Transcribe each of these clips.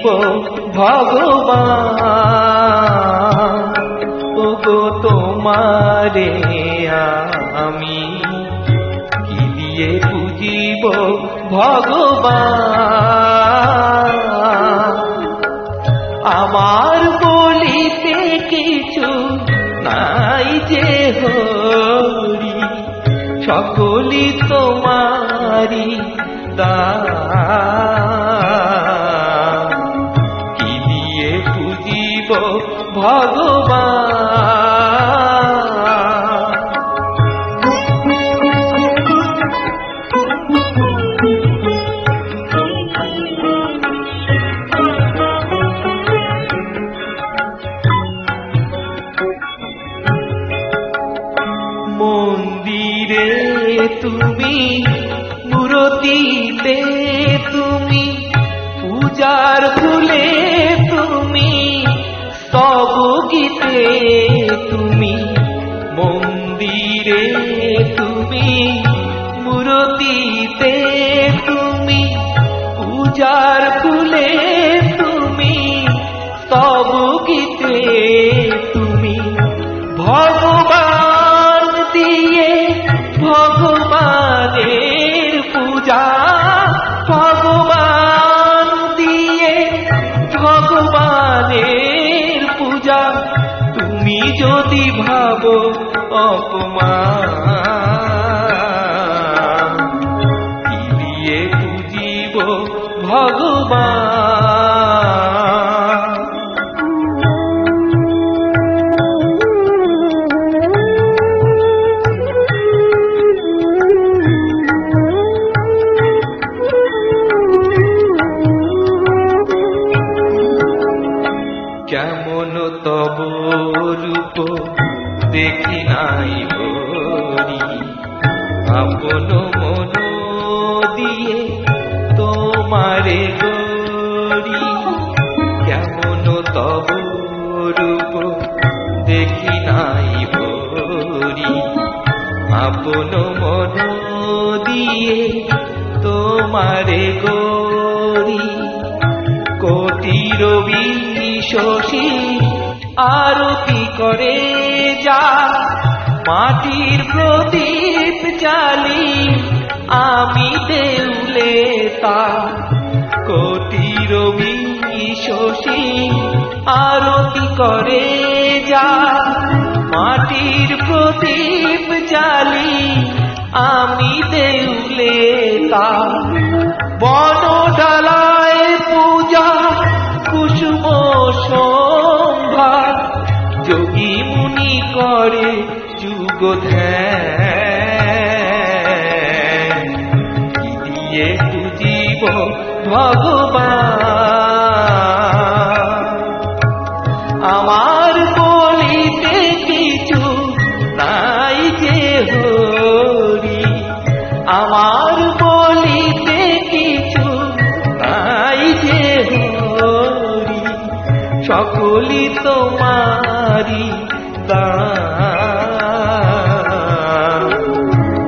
পুজিব ভগবান। ওগো তোমারে আমি কি দিয়ে পুজিব ভগবান। আমার বলিতে কিছু নাই যে হরি, সকলই তোমারি দান। কি দিয়ে পুজিব ভগবান। মন্দিরে তুমি, মূরতিতে তুমি, পূজার ফুলে তুমি, স্তব গীতে তুমি। মন্দিরে তুমি, মূরতিতে তুমি, পূজার ফুলে তুমি, স্তব গীতে তুমি। ভগবান দিয়ে ভগবানের পূজা, ভগবান দিয়ে ভগবানের পূজা। তুমি যদি ভাবো অপমান, কি দিয়ে পুজিব ভগবান। কেমন তব রূপ দেখি নাই হরি, আপন মন দিয়ে তোমারে গরি। কেমন তব রূপ দেখি নাই হরি, আপন মন দিয়ে তোমারে গরি। কোটি রবি শশী আরতি করে যা, মাটির প্রদীপ জ্বালি আমি দেউলে তা। কোটি রবি শশী আরতি করে যা, মাটির প্রদীপ জ্বালি আমি দেউলে তা। বনডালায় পূজা কুসুম সম্ভার, যোগী মুনি করে যুগ ধ্যান। কি দিয়ে পুজিব ভগবান। আমার বলিতে কিছু নাই যে হরি, আমার বলিতে কিছু নাই যে হরি, সকলই তোমারি দান।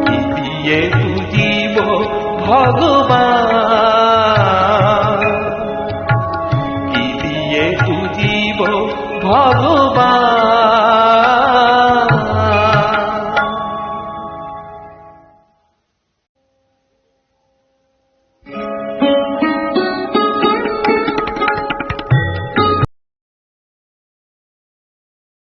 কি দিয়ে পুজিব ভগবান, কি দিয়ে পুজিব ভগবান।